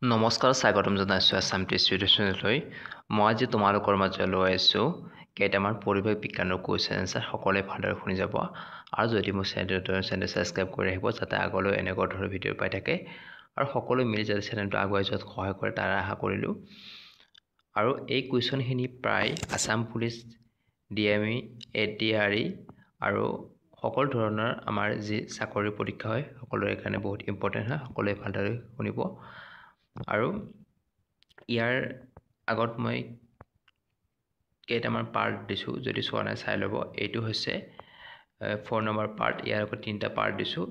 নমস্কাৰ স্বাগতম জনাইছোঁ আছাম টিউটৰিয়েল চেনেললৈ। মই আজি তোমালোকৰ মাজলৈ লৈ আহিছোঁ কেইটামান পৰিৱেশ বিজ্ঞানৰ কুৱেশ্যন এনচাৰ সকলোৱে ভালদৰে শুনি যাব আৰু যদি মোৰ চেনেল ছাবস্ক্ৰাইব কৰি আহিব যাতে আগলৈ এনেকুৱা ধৰণৰ ভিডিঅ' পাই থাকে আৰু সকলোৱে মিলি যাতে চেনেলটো আগুৱাই যোৱাত সহায় কৰে তাৰ আশা কৰিলোঁ। আৰু এই কুৱেশ্যনখিনি প্ৰায় আছাম পুলিচ DME ATRE আৰু সকলো ধৰণৰ আমাৰ যি চাকৰি পৰীক্ষা হয় সকলোৰে কাৰণে বহুত ইম্পৰ্টেণ্ট হয়, সকলোৱে ভালদৰে শুনিব। আৰু ইয়াৰ আগত মই কেইটামান পাৰ্ট দিছোঁ, যদি চোৱা নাই চাই ল'ব। এইটো হৈছে 4 নম্বৰ পাৰ্ট, ইয়াৰ আগত 3টা পাৰ্ট দিছোঁ।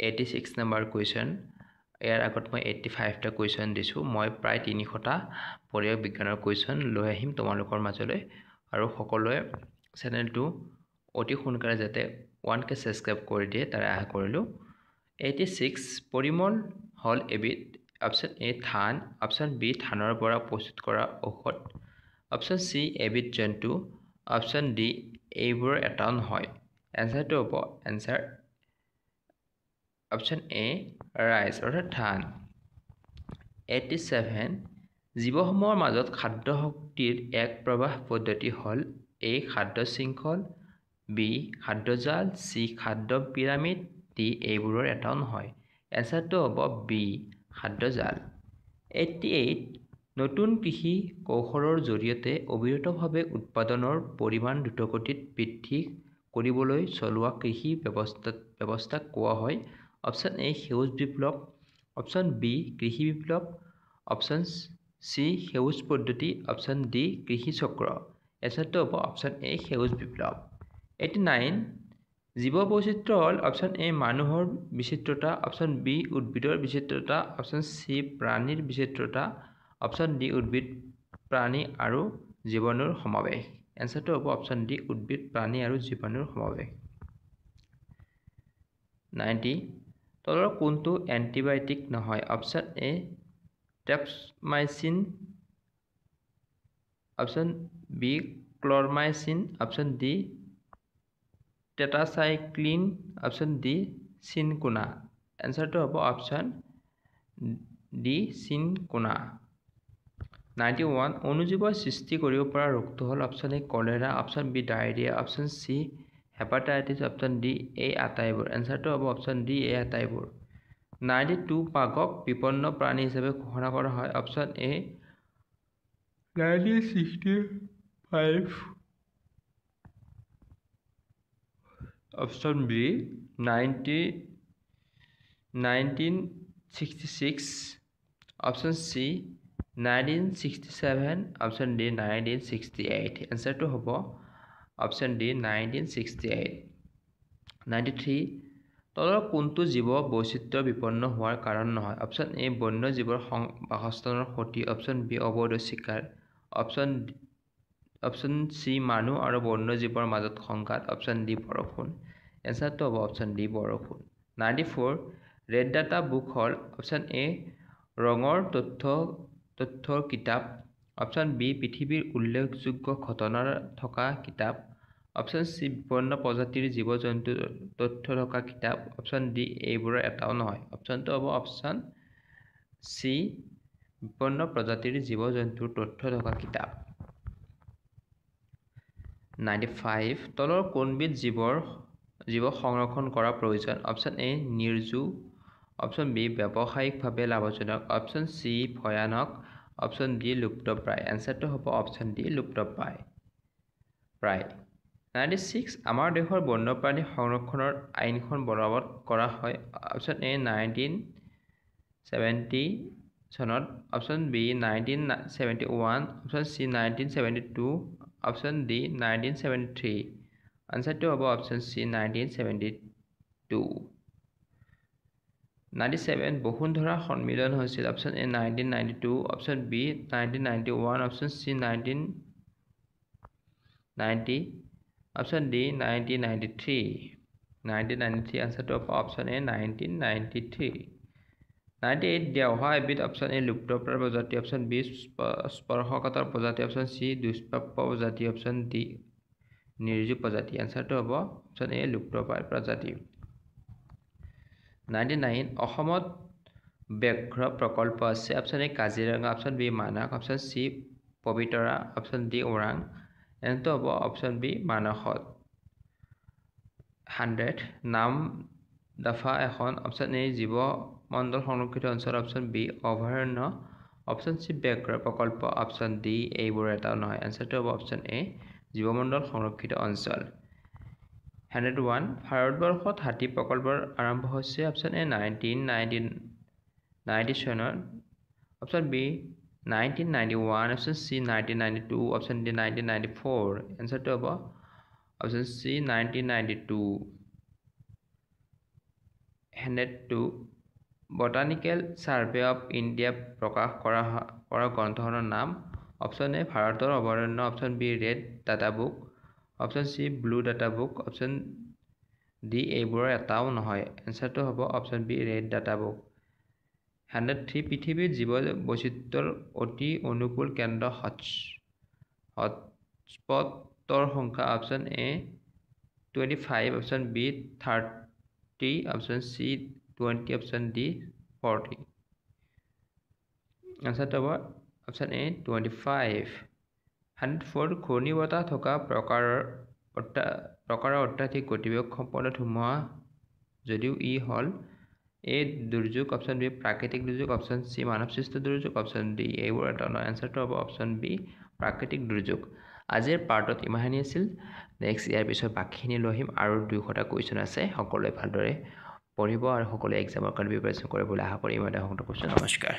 86 নম্বৰ কুৱেশ্যন, ইয়াৰ আগত মই 85টা কুৱেশ্যন দিছোঁ। মই প্ৰায় 300টা পৰিৱেশ বিজ্ঞানৰ কুৱেশ্যন লৈ আহিম তোমালোকৰ মাজলৈ আৰু সকলোৱে চেনেলটো অতি সোনকালে যাতে 1K ছাবস্ক্ৰাইব কৰি দিয়ে তাৰে আশা কৰিলোঁ। 86 পৰিমল হ'ল এবিধ অপশ্যন এ ধান, অপশ্যন বি ধানৰ পৰা প্ৰস্তুত কৰা ঔষধ, অপশ্যন চি এবিধ জন্তু, অপশ্যন ডি এইবোৰৰ এটাও নহয়। এনচাৰটো হ'ব এনচাৰ অপশ্যন এ ৰাইচ অৰ্থাৎ ধান। 87 জীৱসমূহৰ মাজত খাদ্য শক্তিৰ এক প্ৰবাহ পদ্ধতি হ'ল এ খাদ্য শৃংখল, বি খাদ্যজাল, চি খাদ্য পিৰামিড, ডি এইবোৰৰ এটাও নহয়। এনচাৰটো হ'ব বি খাদ্যজাল। 88 নতুন কৃষি কৌশলৰ জৰিয়তে অবিৰতভাৱে উৎপাদনৰ পৰিমাণ দ্ৰুতগতিত বৃদ্ধি কৰিবলৈ চলোৱা কৃষি ব্যৱস্থাক কোৱা হয় অপশ্যন এ সেউজ বিপ্লৱ, অপশ্যন বি কৃষি বিপ্লৱ, অপশ্যন চি সেউজ পদ্ধতি, অপশ্যন ডি কৃষি চক্ৰ। এনচাৰটো হ'ব অপশ্যন এ সেউজ বিপ্লৱ। 89 জীৱ বৈচিত্ৰ্য হ'ল অপশ্যন এ মানুহৰ বিচিত্ৰতা, অপশ্যন বি উদ্ভিদৰ বিচিত্ৰতা, অপশ্যন চি প্ৰাণীৰ বিচিত্ৰতা, অপশ্যন ডি উদ্ভিদ প্ৰাণী আৰু জীৱাণুৰ সমাৱেশ। এনচাৰটো হ'ব অপশ্যন ডি উদ্ভিদ প্ৰাণী আৰু জীৱাণুৰ সমাৱেশ। 90 তলৰ কোনটো এণ্টিবায়টিক নহয়? Option A streptomycin, option B chloromycetin, option D tetracycline, option D cinchona. এনচাৰটো হ'ব অপশ্যন ডি চিনকোনা। 91 অণুজীৱৰ সৃষ্টি কৰিব পৰা ৰোগটো হ'ল option A cholera, option B diarrhoea, option C hepatitis, option D এই আটাইবোৰ। এনচাৰটো হ'ব অপশ্যন ডি এই আটাইবোৰ। 92 বাঘক বিপন্ন প্ৰাণী হিচাপে ঘোষণা কৰা হয় option A 1965, option B 1966, option C 1967, option D 1968। এনচাৰটো হ'ব অপশ্যন ডি 1968। 93 তলৰ কোনটো জীৱ বৈচিত্ৰ্য বিপন্ন হোৱাৰ কাৰণ নহয়? অপশ্যন এ বন্য জীৱৰ বাসস্থানৰ ক্ষতি, অপশ্যন বি অবৈধ চিকাৰ, অপশ্যন চি মানুহ আৰু বন্য জীৱৰ মাজত সংঘাত, অপশ্যন ডি বৰষুণ। এনচাৰটো হ'ব অপশ্যন ডি বৰষুণ। 94 ৰেড ডাটা বুক হ'ল অপশ্যন এ ৰঙৰ তথ্যৰ কিতাপ, অপশ্যন বি পৃথিৱীৰ উল্লেখযোগ্য ঘটনা থকা কিতাপ, অপশ্যন চি বিপন্ন প্ৰজাতিৰ জীৱ জন্তুৰ তথ্য থকা কিতাপ, অপশ্যন ডি এইবোৰৰ এটাও নহয়। অপশ্যনটো হ'ব অপশ্যন চি বিপন্ন প্ৰজাতিৰ জীৱ জন্তুৰ তথ্য থকা কিতাপ। 95 তলৰ কোনবিধ জীৱক সংৰক্ষণ কৰা প্ৰয়োজন? অপশ্যন এ নিৰ্জীৱ, অপশ্যন বি ব্যৱসায়িকভাৱে লাভজনক, অপশ্যন চি ভয়ানক, অপশ্যন ডি লুপ্তপ্ৰায়। এনচাৰটো হ'ব অপশ্যন ডি লুপ্তপ্ৰায়। 96 আমাৰ দেশৰ বন্যপ্ৰাণী সংৰক্ষণৰ আইনখন বলৱৎ কৰা হয় অপশ্যন এ 1970 চনত, option B 1971, option C 1972, option D 1973। আনচাৰটো হ'ব অপশ্যন চি 1972। 97 বসুন্ধৰা সন্মিলন হৈছিল option A 1992, option B 1991, option C 1990, option D 1993। 1993 আনচাৰটো হ'ব অপশ্যন এ 1993। 98 দেওহা এবিধ অপশ্যন এ লুপ্তপ্ৰায় প্ৰজাতি, অপশ্যন বি স্পৰ্শকাতৰ প্ৰজাতি, অপশ্যন চি দুষ্প্ৰাপ্য প্ৰজাতি, অপশ্যন ডি নিৰ্জীৱ প্ৰজাতি। এনচাৰটো হ'ব অপশ্যন এ লুপ্তপ্ৰায় প্ৰজাতি। 99 অসমত ব্যাঘ্ৰ প্ৰকল্প আছে option A Kaziranga option B Manas option C Pobitora option D Orang এনটো হ'ব অপশ্যন বি মানসত 100 নাম দফা এখন অপশ্যন এ জীৱ মণ্ডল সংৰক্ষিত অঞ্চল অপশ্যন বি অভয়াৰণ্য অপশ্যন চি ব্যাঘ্ৰ প্ৰকল্প অপশ্যন ডি এইবোৰ এটাও নহয় এনসাৰটো হ'ব অপশ্যন এ জীৱমণ্ডল সংৰক্ষিত অঞ্চল 101 ভাৰতবৰ্ষত হাতী প্ৰকল্পৰ আৰম্ভ হৈছে অপশ্যন এ 1990 চনত option B 1991 option C 1992 option D 1994 এনসাৰটো হ'ব option C 1992 102 botanical survey of India প্ৰকাশ কৰা গ্ৰন্থখনৰ নাম অপশ্যন এ ভাৰতৰ অভয়াৰণ্য option B red data book option C blue data book option D এইবোৰৰ এটাও নহয় এনসাৰটো হ'ব option B red data book 103 পৃথিৱীৰ জীৱ বৈচিত্ৰ্যৰ অতি অনুকূল কেন্দ্ৰ হটস্পটৰ সংখ্যা option A 25 option B 30 option C 20 option D 40 এনসাৰটো হ'ব অপশ্যন এ 25 104 ঘূৰ্ণীবতাহ থকা প্ৰকাৰৰ অত্যাধিক গতিবেগ সম্পন্ন ধুমুহা যদিও ই হ'ল এ দুৰ্যোগ অপশ্যন বি প্ৰাকৃতিক দুৰ্যোগ অপশ্যন চি মানৱসৃষ্ট দুৰ্যোগ অপশ্যন ডি এইবোৰ এটা নহয় এনসাৰটো হ'ব অপশ্যন বি প্ৰাকৃতিক দুৰ্যোগ আজিৰ পাৰ্টত ইমানখিনি আছিল নেক্সট ইয়াৰ পিছত বাকীখিনি লৈ আহিম আৰু 200টা কুৱেশ্যন আছে সকলোৱে ভালদৰে পঢ়িব আৰু সকলোৱে এক্সামৰ কাৰণে প্ৰিপাৰেশ্যন কৰিবলৈ আশা কৰি মই আপোনাক কৈছোঁ নমস্কাৰ